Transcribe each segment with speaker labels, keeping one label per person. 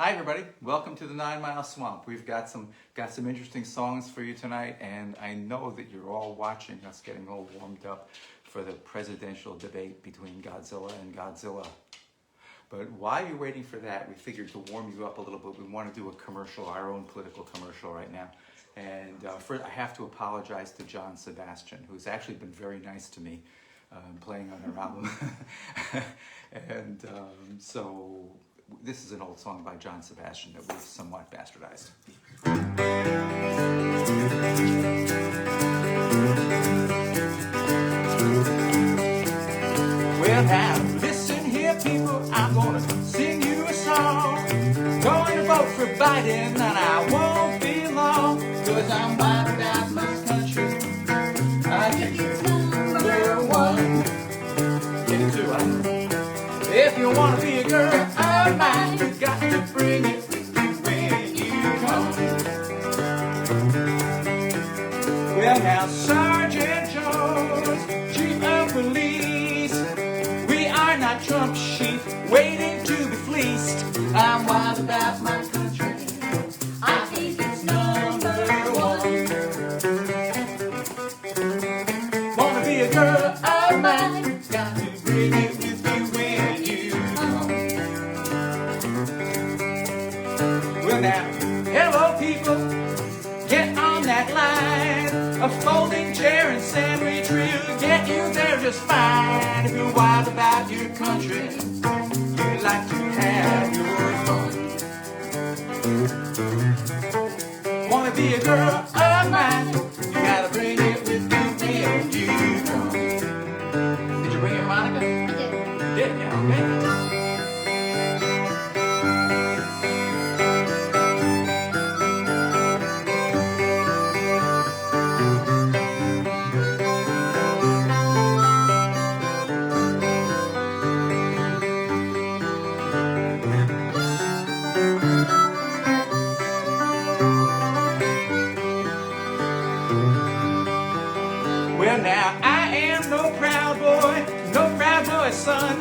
Speaker 1: Hi everybody, welcome to the 9 Mile Swamp. We've got some interesting songs for you tonight, and I know that you're all watching us getting all warmed up for the presidential debate between Godzilla and Godzilla. But while you're waiting for that, we figured to warm you up a little bit, we want to do a commercial, our own political commercial right now. And first, I have to apologize to John Sebastian, who's actually been very nice to me playing on our album. And so this is an old song by John Sebastian that we've somewhat bastardized. Well now, listen here people, I'm gonna sing you a song. Going to vote for Biden and I won't be long, 'cause I'm wild about my country. I think it's number one. Get it too, huh? If you wanna be a girl of mine, you got to bring it with you when you come. Well now, Sergeant Jones, Chief of Police, we are not Trump sheep waiting to be fleeced. I'm wild about my country. I think it's number one. Wanna be a girl of mine, got to bring it with you when you come. Well now, hello people, get on that line. A folding chair and sandwich will get you there just fine. If you're wild about your country, you like to have your fun. Wanna be a girl of mine, you gotta bring it with you when you come. Did you bring it, Monica?
Speaker 2: I did.
Speaker 1: You did, yeah, okay. Well now, I am no proud boy son.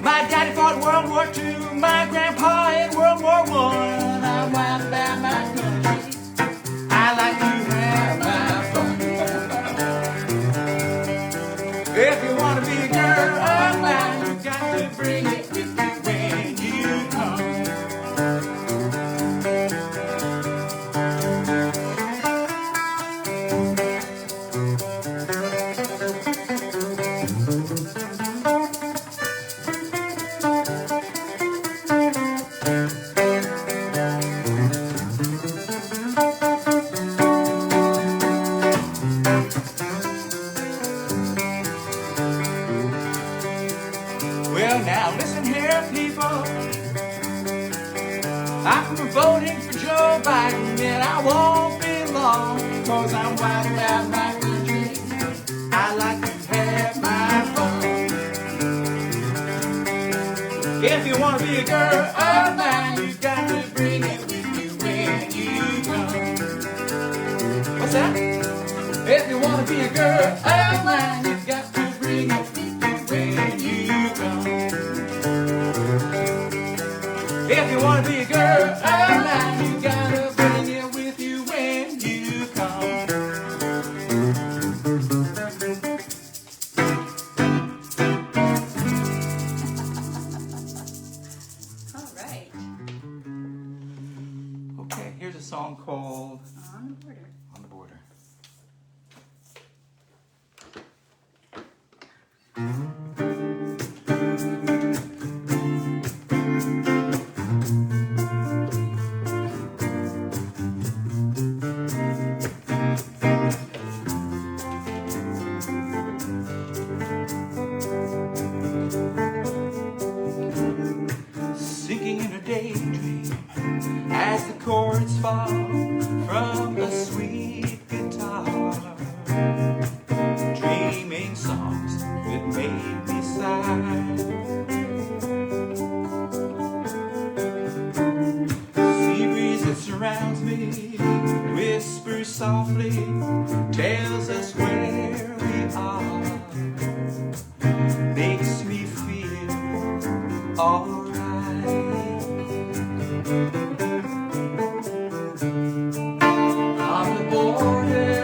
Speaker 1: My daddy fought World War II, my grandpa in World War I. I'm wild about my country, I like to have my fun. If you want to be a girl of mine, you got to bring it with you when you come. Well now, listen here people, I'm voting for Joe Biden and I won't be long, 'cause I'm wild about my country, I like to have my fun. If you want to be a girl of mine, you got to bring it with you when you come. What's that? If you want to be a girl of mine, you got to bring it with you when you come. If you want to be a girl of mine, you gotta bring it with you when you come.
Speaker 2: All right.
Speaker 1: Okay, here's a song called
Speaker 2: On the border.
Speaker 1: On the Border. Sinking in a daydream as the chords fall from a sweet guitar, dreaming songs that made me sigh. Sea breeze that surrounds me whispers softly, tells us where we are, makes me feel alright. On the border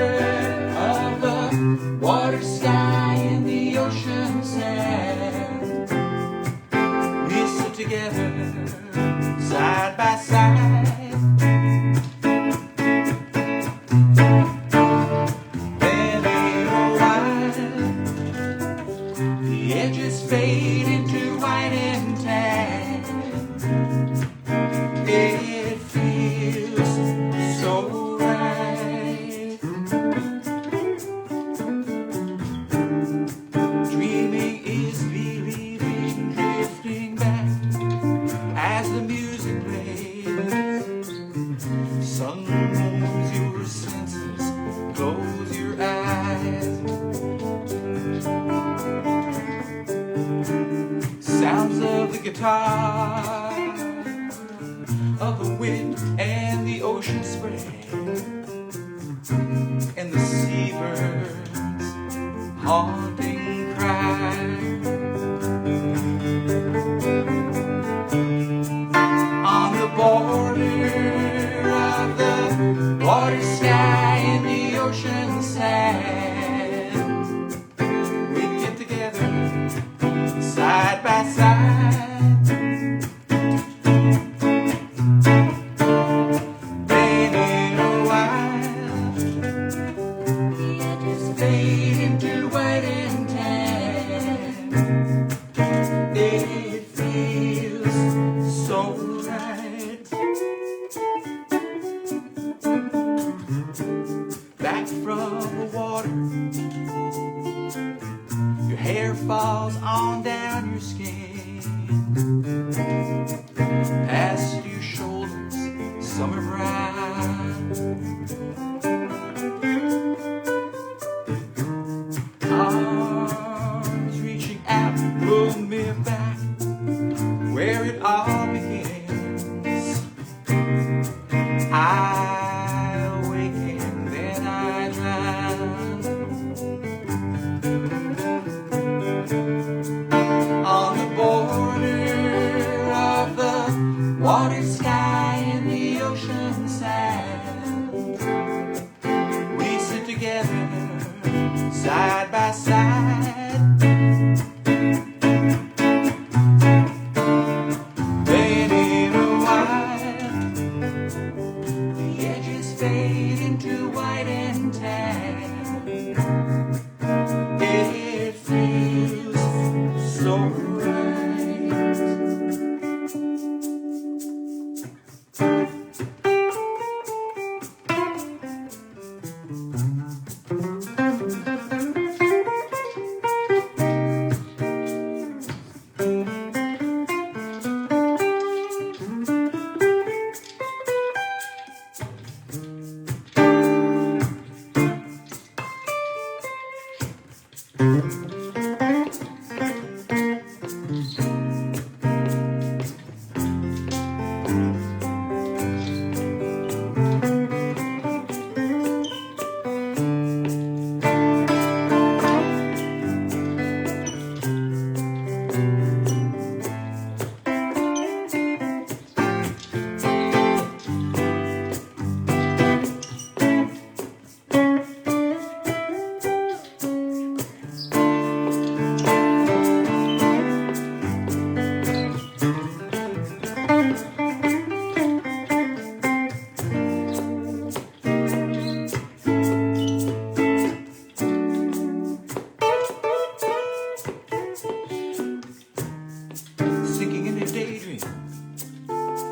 Speaker 1: of the water, sky, and the ocean sand, we sit together side by side. Then in a while, the edges fade into white and tan. It feels so right. Dreaming is believing, drifting back as the music plays. Sun warms your senses, close your eyes. Sounds of the guitar, of the wind and the ocean spray, and the seabirds haunting cry. On the border of the water, sky, and the ocean sand, we get together side by side. Then in a while, the edges fade into white and tan. It feels so right. Back from the water, your hair falls on down your skin. Past your shoulders, summer brown. Arms reaching out, pull me back where it all begins. I awaken, then I drown. On the border of the water, sky, and the ocean sand, we sit together side by side. Then in a while, the edges fade into white and tan. It feels so right.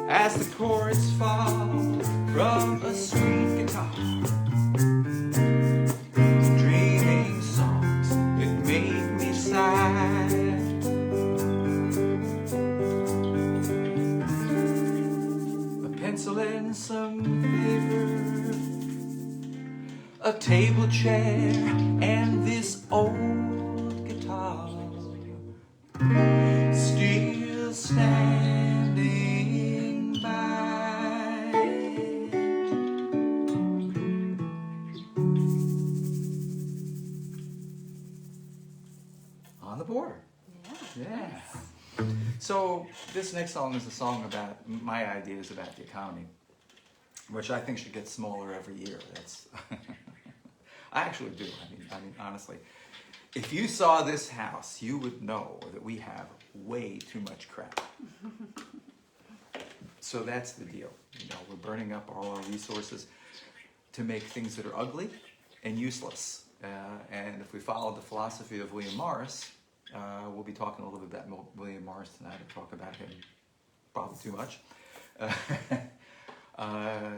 Speaker 1: As the chords fall from a sweet guitar, dreaming songs that make me sigh. A pencil and some paper, a table chair, and this old guitar still standing by. On the border.
Speaker 2: Yeah.
Speaker 1: Yeah. So this next song is a song about my ideas about the economy, which I think should get smaller every year. That's I actually do. I mean, honestly, if you saw this house, you would know that we have way too much crap. So that's the deal. You know, we're burning up all our resources to make things that are ugly and useless. And if we follow the philosophy of William Morris, we'll be talking a little bit about William Morris tonight. I talk about him probably too much.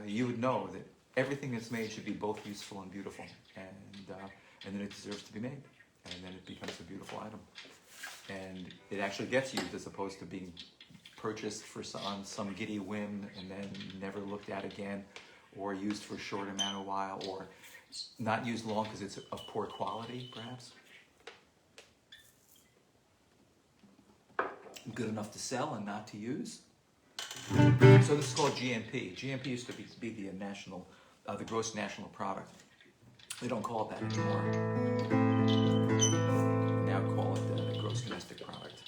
Speaker 1: You would know that everything that's made should be both useful and beautiful, and then it deserves to be made, and then it becomes a beautiful item, and it actually gets used as opposed to being purchased on some giddy whim and then never looked at again, or used for a short amount of while, or not used long because it's of poor quality, perhaps. Good enough to sell and not to use. So this is called GNP. GNP used to be the national, the gross national product. They don't call it that anymore. Now call it the gross domestic product.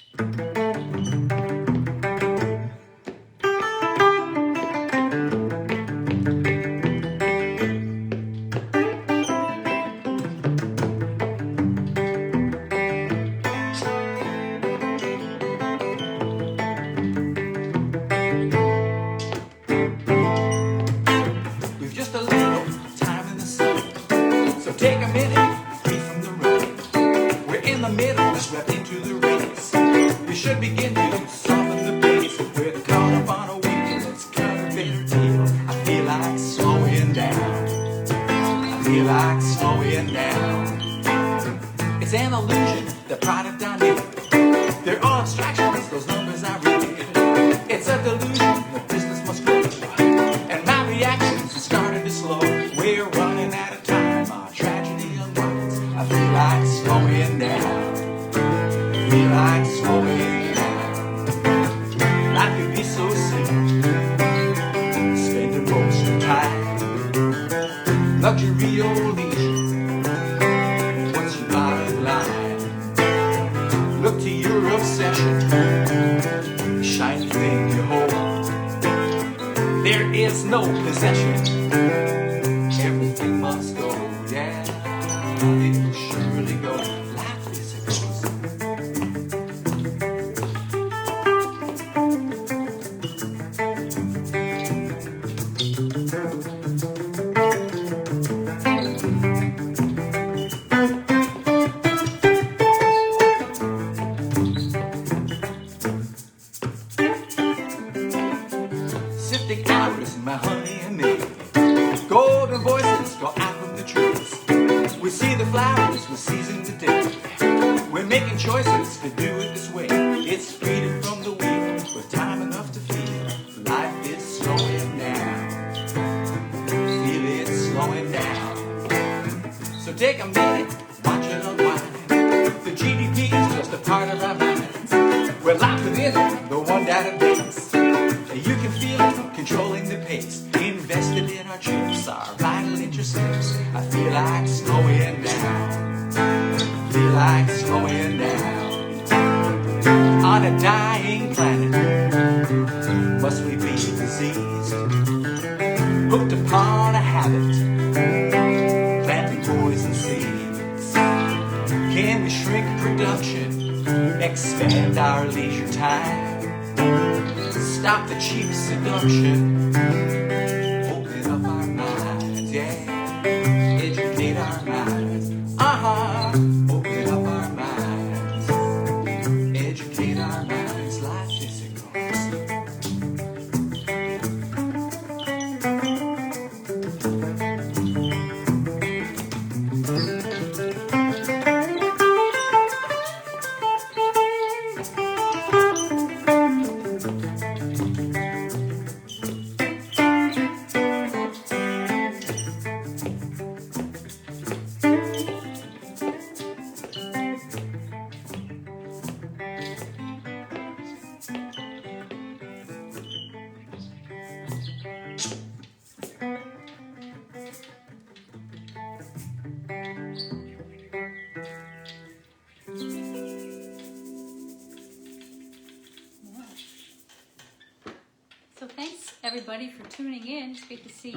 Speaker 2: Thanks everybody for tuning in. It's good to see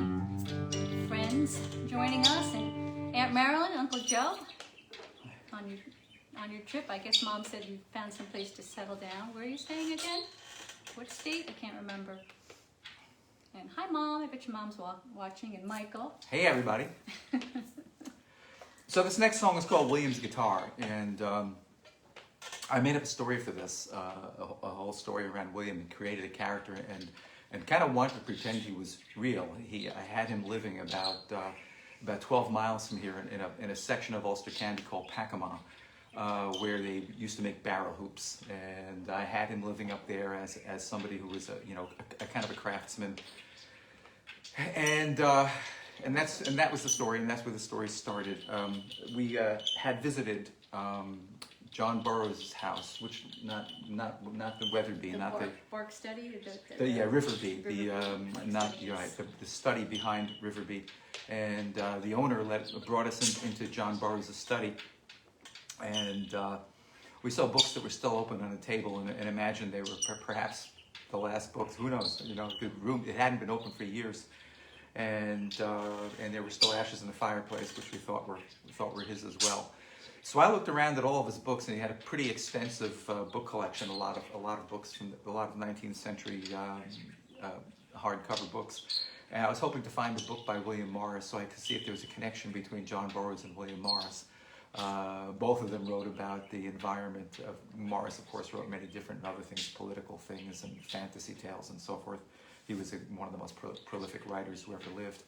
Speaker 2: friends joining us, and Aunt Marilyn, Uncle Joe on your trip. I guess Mom said you found some place to settle down. Where are you staying again? What state? I can't remember. And hi, Mom. I bet your mom's watching. And Michael.
Speaker 1: Hey, everybody. So this next song is called William's Guitar, and I made up a story for this, a whole story around William, and created a character, and kind of wanted to pretend he was real. I had him living about 12 miles from here in a section of Ulster County called Pacama, where they used to make barrel hoops, and I had him living up there as somebody who was a kind of a craftsman, and that was the story, and that's where the story started. We had visited John Burroughs' house, which not the Weatherby, not the
Speaker 2: Bark Study.
Speaker 1: Riverby. You're right. The study behind Riverby, and the owner brought us into John Burroughs' study, and we saw books that were still open on the table, and imagined they were perhaps the last books. Who knows? The room, it hadn't been open for years, and there were still ashes in the fireplace, which we thought were his as well. So I looked around at all of his books, and he had a pretty extensive book collection, a lot of books from a lot of 19th century hardcover books. And I was hoping to find a book by William Morris, so I could see if there was a connection between John Burroughs and William Morris. Both of them wrote about the environment. Morris, of course, wrote many different other things, political things and fantasy tales and so forth. He was one of the most prolific writers who ever lived.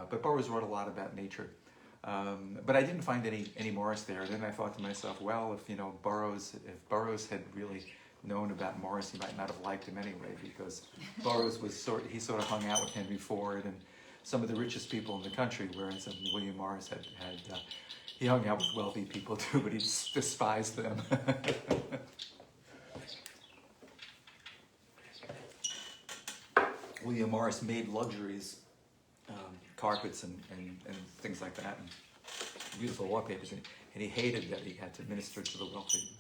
Speaker 1: But Burroughs wrote a lot about nature. But I didn't find any Morris there. Then I thought to myself, well, if Burroughs had really known about Morris, he might not have liked him anyway, because Burroughs he sort of hung out with Henry Ford and some of the richest people in the country, whereas William Morris he hung out with wealthy people too, but he despised them. William Morris made luxuries, carpets and things like that, and beautiful wallpapers, and he hated that he had to minister to the wealthy.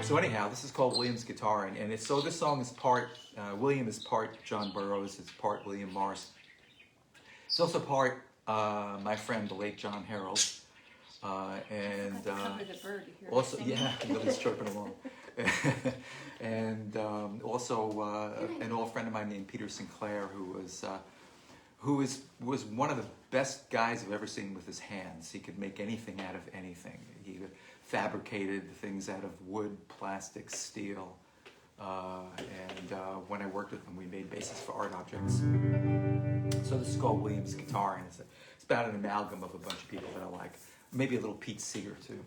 Speaker 1: So anyhow, this is called William's Guitar, and this song is part, William is part John Burroughs, it's part William Morris. It's also part my friend, the late John Harold, and
Speaker 2: cover the bird here.
Speaker 1: also, yeah, Lily's chirping along. And also an old friend of mine named Peter Sinclair, who was one of the best guys I've ever seen with his hands. He could make anything out of anything. He fabricated things out of wood, plastic, steel, and when I worked with him, we made bases for art objects. So this is called William's Guitar, and it's about an amalgam of a bunch of people that I like. Maybe a little Pete Seeger too.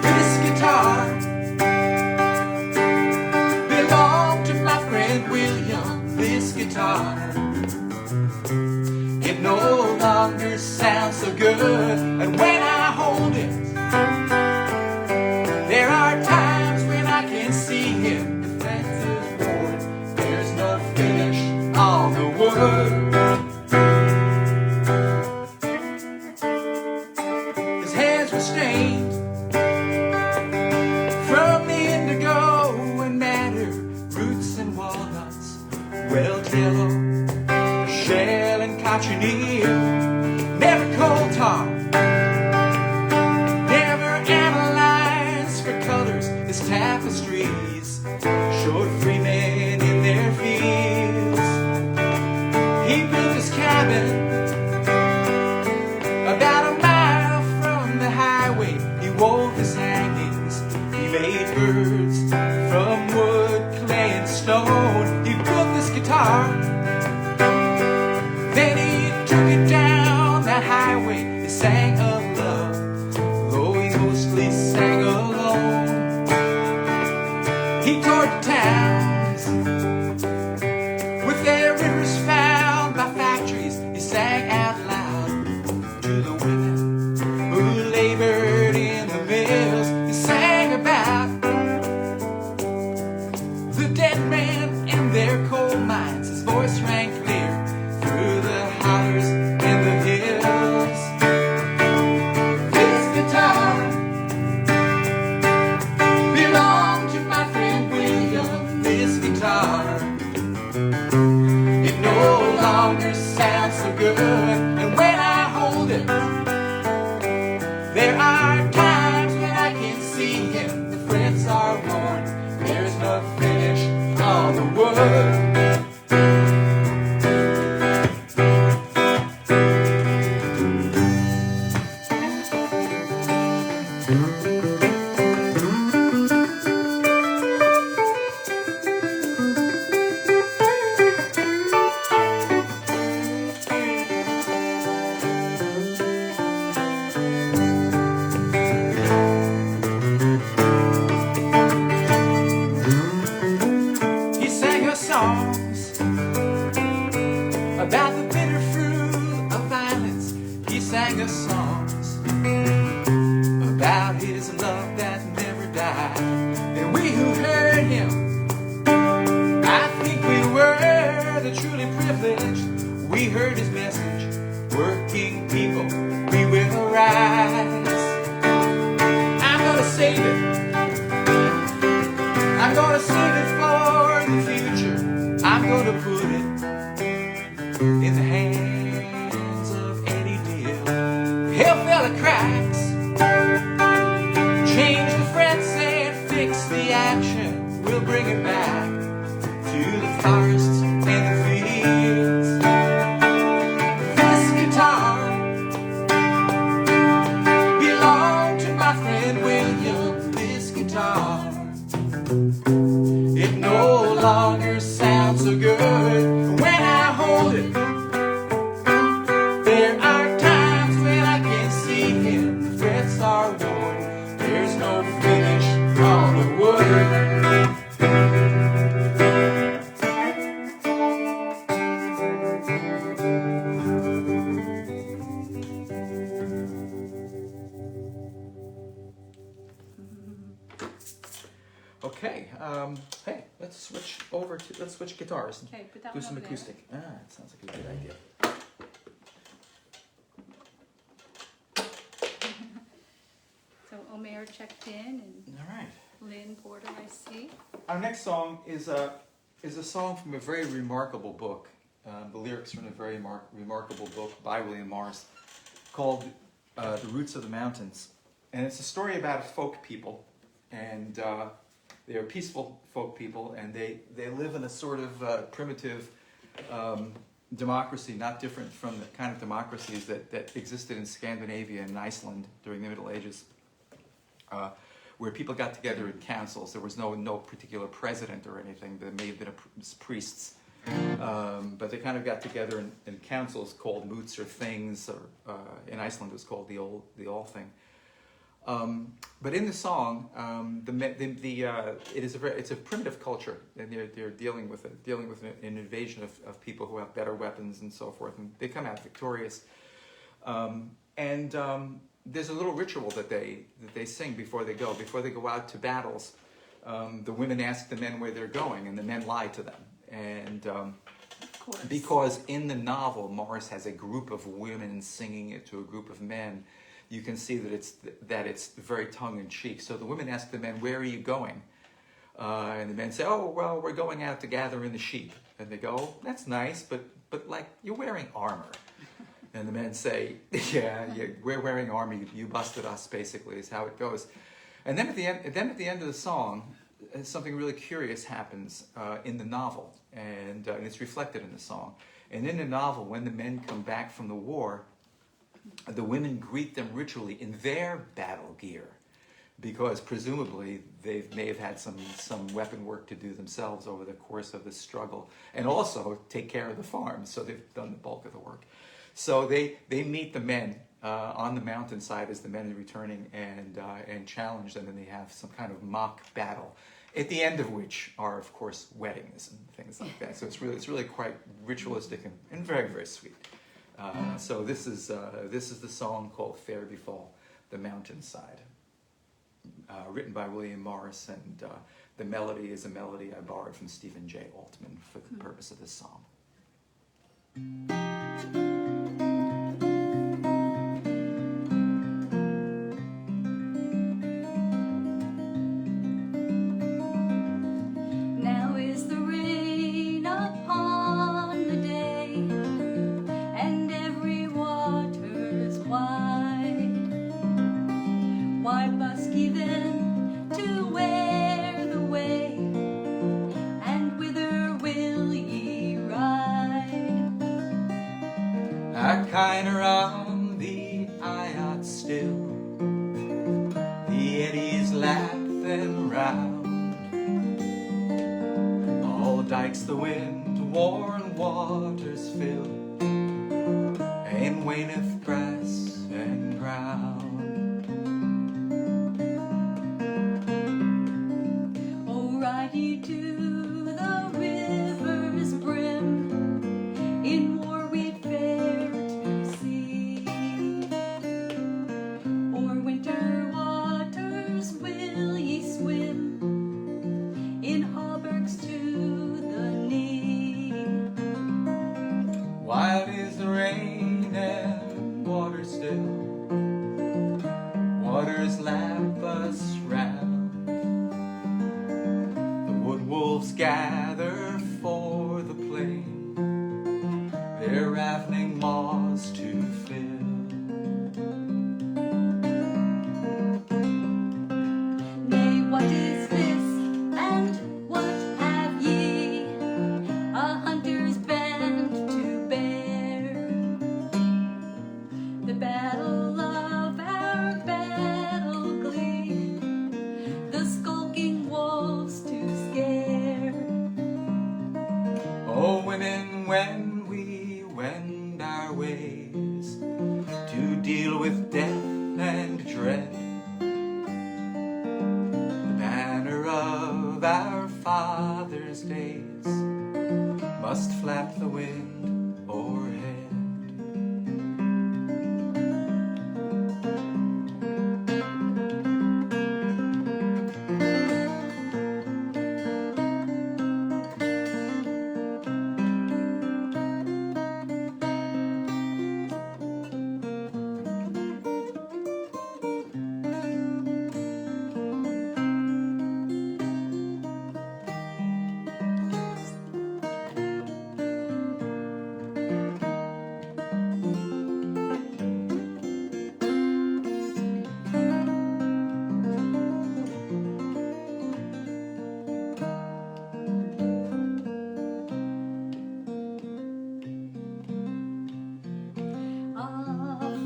Speaker 1: This guitar belonged to my friend William. This guitar, it no longer sounds so good, and when I hold it, there are times when I can see him. If that's his word, there's no finish on the word. His hands were stained from the indigo and madder, roots and walnuts, weld yellow, shell and cochineal, never coal tar, never analyzed for colors. His tapestries showed free men in their fields. He built his cabin about a mile from the highway. He wove his hangings, he made birds from wood, clay and stone. He built this guitar, then he took it down the highway. He sang of love, though he mostly sang alone. He toured the towns with their rivers found by factories. He sang out loud to the women who labored in the mills. He sang about that never died. And we who heard him, I think we were the truly privileged. We heard his message, working people, we will rise. I'm gonna save it. I'm gonna save it for the future. I'm gonna put it in the hands of any deal. Help fill the cracks, change the frets and fix the action. We'll bring it back to the forests and the fields. This guitar belonged to my friend William. This guitar, it no longer sounds so good when I hold it. There are times when I can see him, the frets are worn, there's no finish on the wood. Okay, hey, let's switch guitars and
Speaker 2: Okay, put that
Speaker 1: do
Speaker 2: one
Speaker 1: some
Speaker 2: over there.
Speaker 1: acoustic. Ah, it sounds like a good idea.
Speaker 2: So Omer checked in, and
Speaker 1: All right.
Speaker 2: Lynn Porter, I see.
Speaker 1: Our next song is a song from a very remarkable book. The lyrics from a very remarkable book by William Morris called The Roots of the Mountains. And it's a story about a folk people. And they're peaceful folk people, and they live in a sort of primitive democracy, not different from the kind of democracies that existed in Scandinavia and Iceland during the Middle Ages. Where people got together in councils. There was no particular president or anything. There may have been priests. But they kind of got together in councils called moots or things, or in Iceland it was called the all thing. But in the song, it's a primitive culture, and they're dealing with an invasion of people who have better weapons and so forth, and they come out victorious. There's a little ritual that they sing before they go out to battles. The women ask the men where they're going, and the men lie to them. And because in the novel, Morris has a group of women singing it to a group of men, you can see that it's very tongue-in-cheek. So the women ask the men, "Where are you going?" And the men say, "Oh, well, we're going out to gather in the sheep." And they go, "That's nice, but like you're wearing armor." And the men say, yeah, we're wearing armor. You busted us, basically, is how it goes. And then at the end of the song, something really curious happens in the novel, and it's reflected in the song. And in the novel, when the men come back from the war, the women greet them ritually in their battle gear, because presumably they may have had some weapon work to do themselves over the course of this struggle, and also take care of the farm, so they've done the bulk of the work. So they meet the men on the mountainside as the men are returning and challenge them, and they have some kind of mock battle, at the end of which are, of course, weddings and things like that. So it's really quite ritualistic and very, very sweet. So this is the song called "Fair Befall," the Mountainside, written by William Morris, and the melody is a melody I borrowed from S.J.Altman for the purpose of this song.
Speaker 2: Now is the rain upon the day, and every water's wide. Why busk ye then to wear the way, and whither will ye ride?
Speaker 1: I kinder on the Eyot still, the eddies laughing round. All dikes the wind worn waters fill, and waneth grass and ground.
Speaker 2: Oh, ride ye to the river's brim, in war we fare to see, o'er winter waters will
Speaker 1: when we wend our ways to deal with death and dread, the banner of our fathers' days must flap the wind o'erhead.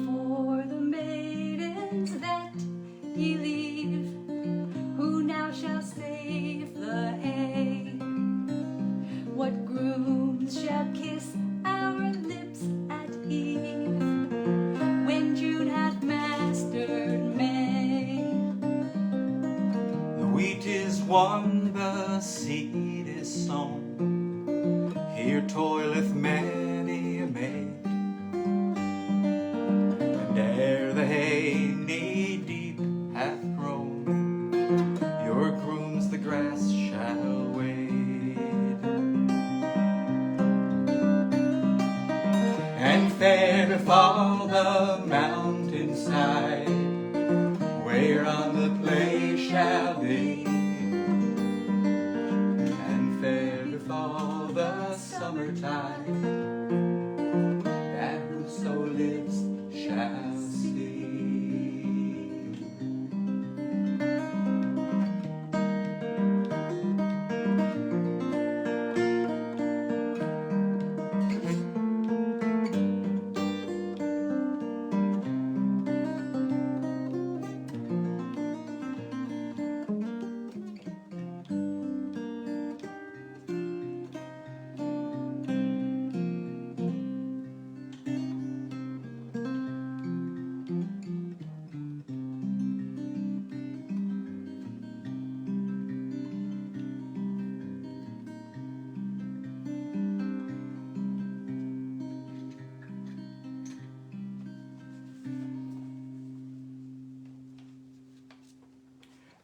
Speaker 2: For the maidens that ye leave, who now shall save the hay? What grooms shall kiss our lips at eve, when June hath mastered May?
Speaker 1: The wheat is won, the seed is sown, here toileth many a maid. And ere the hay knee-deep hath grown, your grooms the grass shall wade. And fair befall the mountainside, whereon the play shall be. And fair befall the summertide, that whoso lives shall see.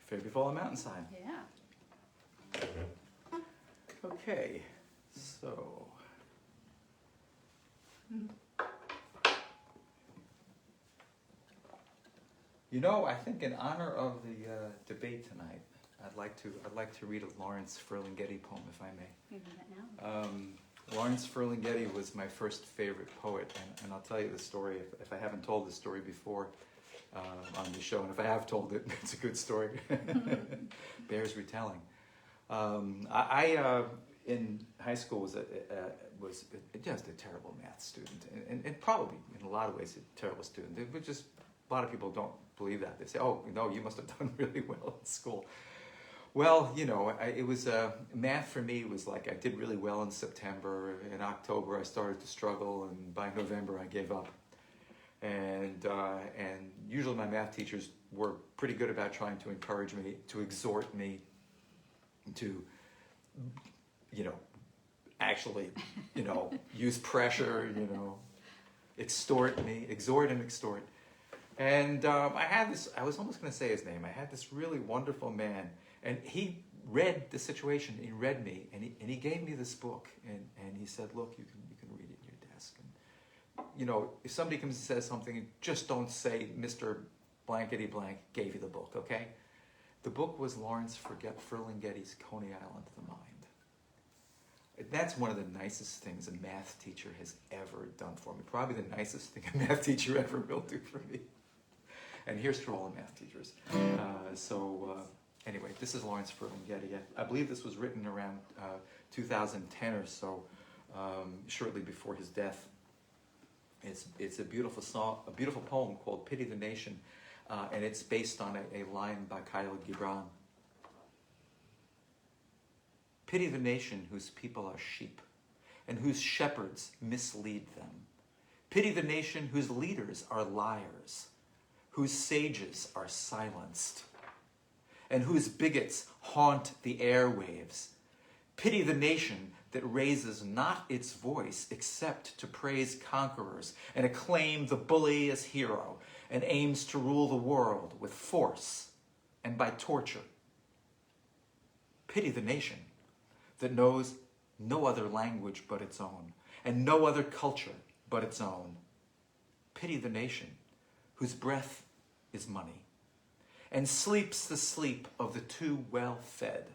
Speaker 1: Fair befall the mountainside.
Speaker 2: Yeah.
Speaker 1: Okay, so you know, I think in honor of the debate tonight, I'd like to read a Lawrence Ferlinghetti poem, if I may.
Speaker 2: You do that now.
Speaker 1: Lawrence Ferlinghetti was my first favorite poet, and I'll tell you the story if I haven't told the story before on the show, and if I have told it, it's a good story. Bears retelling. I in high school was just a terrible math student, and probably in a lot of ways a terrible student. It was just a lot of people don't believe that. They say, "Oh, no, you must have done really well in school." Well, you know, it was math for me was like I did really well in September. In October, I started to struggle, and by November, I gave up. And usually my math teachers were pretty good about trying to encourage me, to exhort me, to, you know, actually, you know, use pressure, you know, extort me, exhort and extort. And I had this, I was almost going to say his name, I had this really wonderful man, and he read the situation, he read me, and he gave me this book, and he said, look, you can read it in your desk. And, you know, if somebody comes and says something, just don't say Mr. Blankety Blank gave you the book, okay? The book was Lawrence Ferlinghetti's Coney Island of the Mind. That's one of the nicest things a math teacher has ever done for me. Probably the nicest thing a math teacher ever will do for me. And here's to all the math teachers. Anyway, this is Lawrence Ferlinghetti. I believe this was written around 2010 or so, shortly before his death. It's a beautiful song, a beautiful poem called "Pity the Nation," and it's based on a line by Khalil Gibran. Pity the nation whose people are sheep, and whose shepherds mislead them. Pity the nation whose leaders are liars, whose sages are silenced, and whose bigots haunt the airwaves. Pity the nation that raises not its voice except to praise conquerors and acclaim the bully as hero, and aims to rule the world with force and by torture. Pity the nation that knows no other language but its own, and no other culture but its own. Pity the nation whose breath is money, and sleeps the sleep of the too well-fed.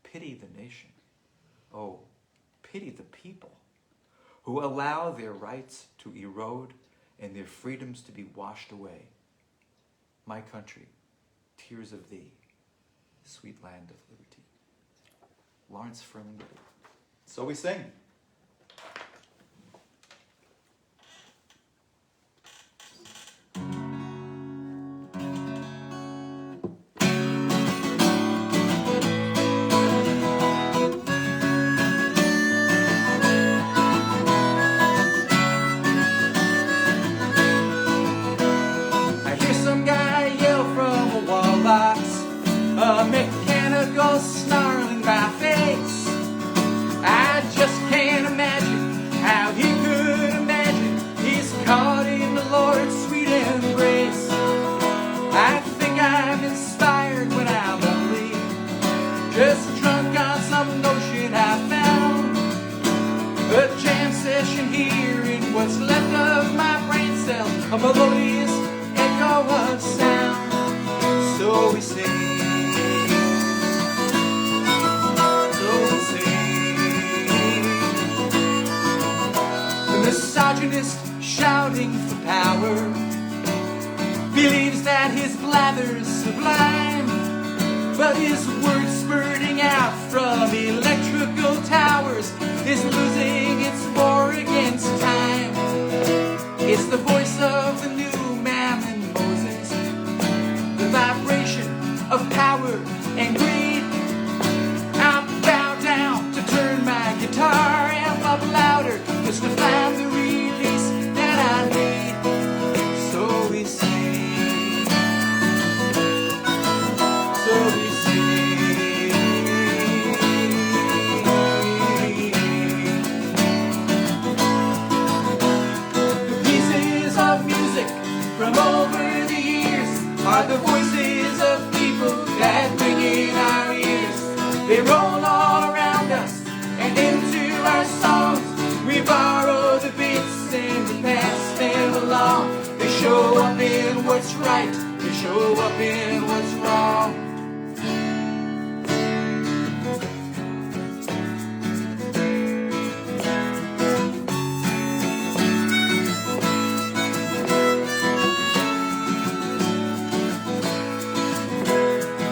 Speaker 1: Pity the nation. Oh, pity the people who allow their rights to erode and their freedoms to be washed away. My country, tears of thee, sweet land of liberty. Lawrence Ferlinghetti. So we sing.
Speaker 3: A mechanical snarl in my face. I just can't imagine how he could imagine he's caught in the Lord's sweet embrace. I think I'm inspired when I'm lonely, just drunk on some notion I found. A jam session here in what's left of my brain cells, a melodious echo of sound. So we sing. Misogynist shouting for power believes that his blather's sublime, but his words spurting out from electrical towers is losing its war against time. It's the voice of the new Mammon Moses, the vibration of power and greed. I bow down to turn my guitar amp up louder, just to find the release that I need. So we sing. So we sing. The pieces of music from over the years are the voices of people that ring in our ears. They roll all around us and into our songs. We borrow the beats and we pass them along. They show up in what's right, they show up in what's wrong.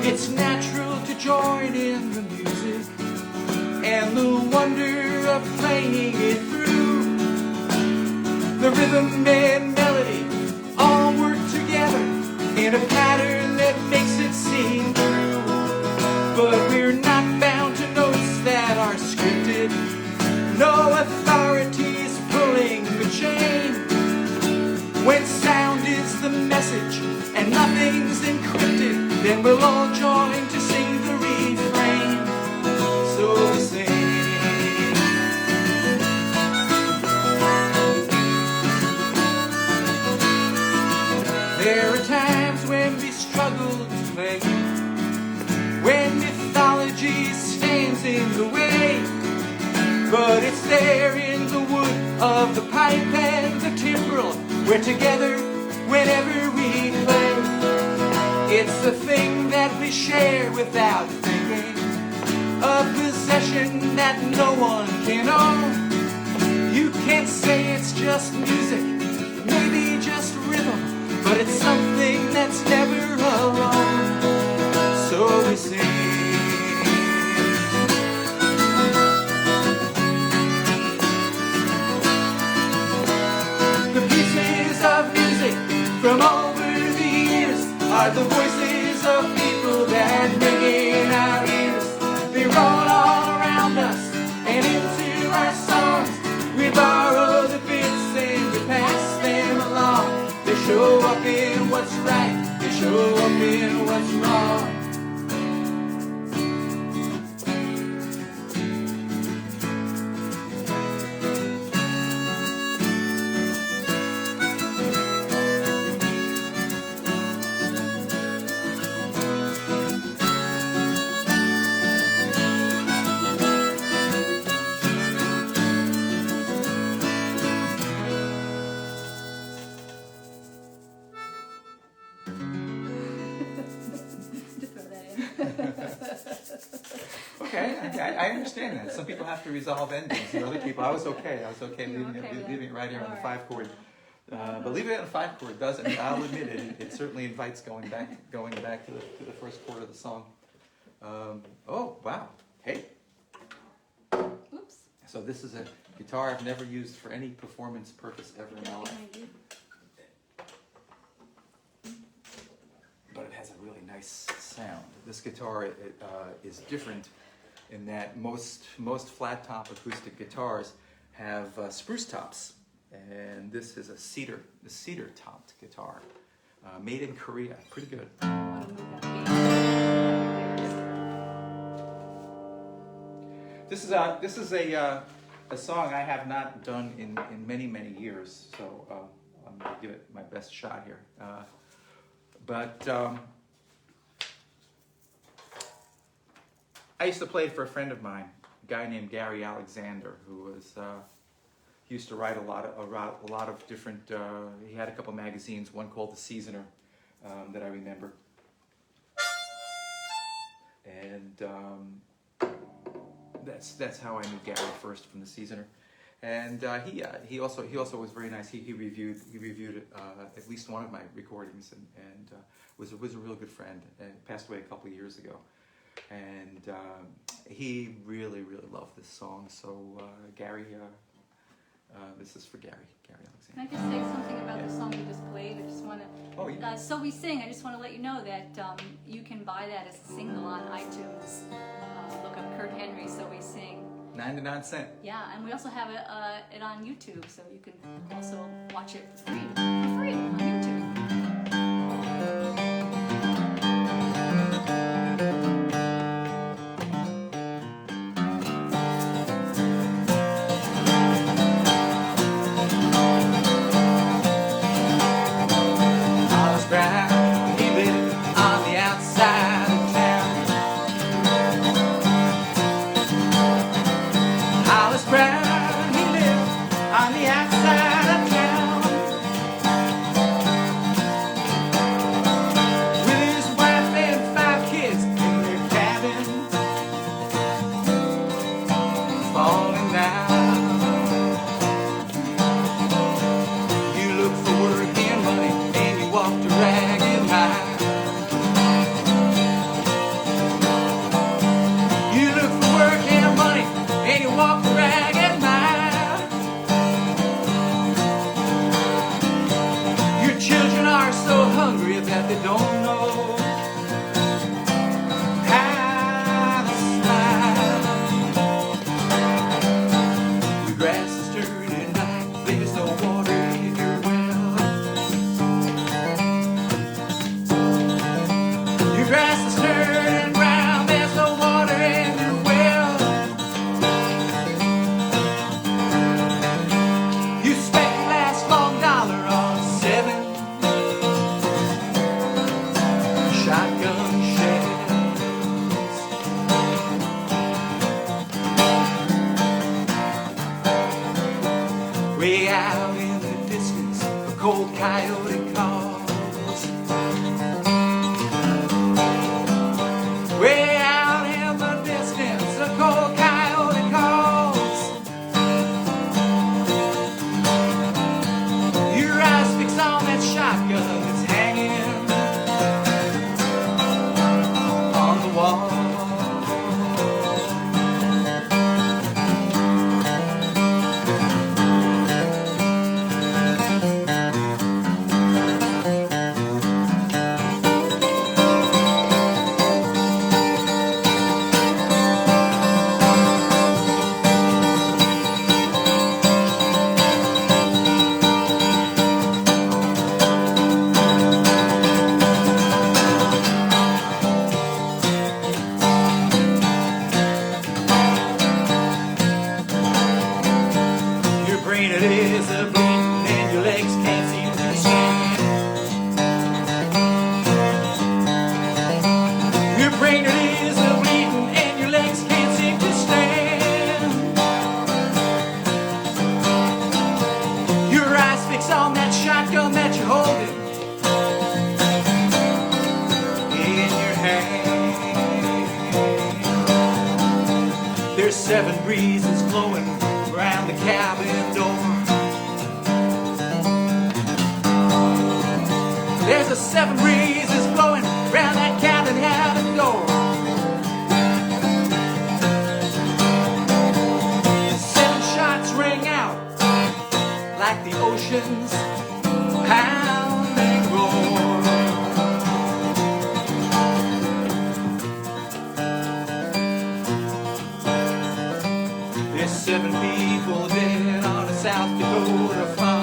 Speaker 3: It's natural to join in the music and the wonder of playing it through. The rhythm and melody all work together in a pattern that makes it seem true. But we're not bound to notes that are scripted. No authorities pulling the chain. When sound is the message and nothing's encrypted, then we'll all join to sing the refrain. So we sing. There are times when we struggle to play, when mythology stands in the way, but it's there in the wood of the pipe and the timbrel. We're together whenever we play. It's the thing that we share without thinking, a possession that no one can own. You can't say it's just music, maybe just rhythm, but it's something that's never alone. So we sing. The pieces of music from over the years are the voices of people that ring in our ears. They roll all around us and into
Speaker 1: Okay, I understand that. Some people have to resolve endings, and other people, I was okay
Speaker 2: You were okay with
Speaker 1: leaving it right here on the
Speaker 2: All right.
Speaker 1: 5-chord. But leaving it on the 5-chord doesn't, I'll admit it certainly invites going back to the first chord of the song. Oh, wow, hey.
Speaker 2: Oops.
Speaker 1: So this is a guitar I've never used for any performance purpose ever in my life. But it has a really nice sound. This guitar is different in that most flat top acoustic guitars have spruce tops, and this is a cedar topped guitar, made in Korea. Pretty good. This is a song I have not done in many years, so I'm gonna give it my best shot here. But I used to play it for a friend of mine, a guy named Gary Alexander, who was he used to write a lot of different. He had a couple magazines, one called The Seasoner, that I remember, and that's how I knew Gary first, from The Seasoner. And he also was very nice. He reviewed at least one of my recordings, and was a real good friend. And passed away a couple of years ago. And he really loved this song. So Gary, this is for Gary Alexander.
Speaker 2: Can I just say something about the song you just played? I just want to.
Speaker 1: Oh, yeah.
Speaker 2: So We Sing. I just want to let you know that you can buy that as a single on iTunes. Look up Kurt Henry, So We Sing.
Speaker 1: 99 cents.
Speaker 2: Yeah, and we also have it on YouTube, so you can also watch it for free on YouTube.
Speaker 3: Hollis Brown, he lived on the outside of town. Hollis Brown, he lived on the outside of town. With his wife and 5 kids in their cabin, falling down. You look for work and money, and you walk to ragged mile. You look for work and money, and you walk the ragged mile. Your children are so hungry that they don't know how to smile. The grass is turning black, there's no water in your well. Your grass is turning brown, there's no water in your well. You spent your last long dollar on 7 shotgun shells. Way out in the distance, a cold coyote calls. Way out in the distance, a cold coyote calls. Your eyes fix on that shotgun that's hanging on the wall. Your brain it is a bleeding and your legs can't seem to stand. Your brain it is a bleeding and your legs can't seem to stand. Your eyes fix on that shotgun that you're holding in your hand. 7 breezes blowing around the cabin door. There's a 7 breezes blowing around that cabin door. 7 shots ring out like the ocean's pounding roar. There's 7 people dead on a South Dakota farm.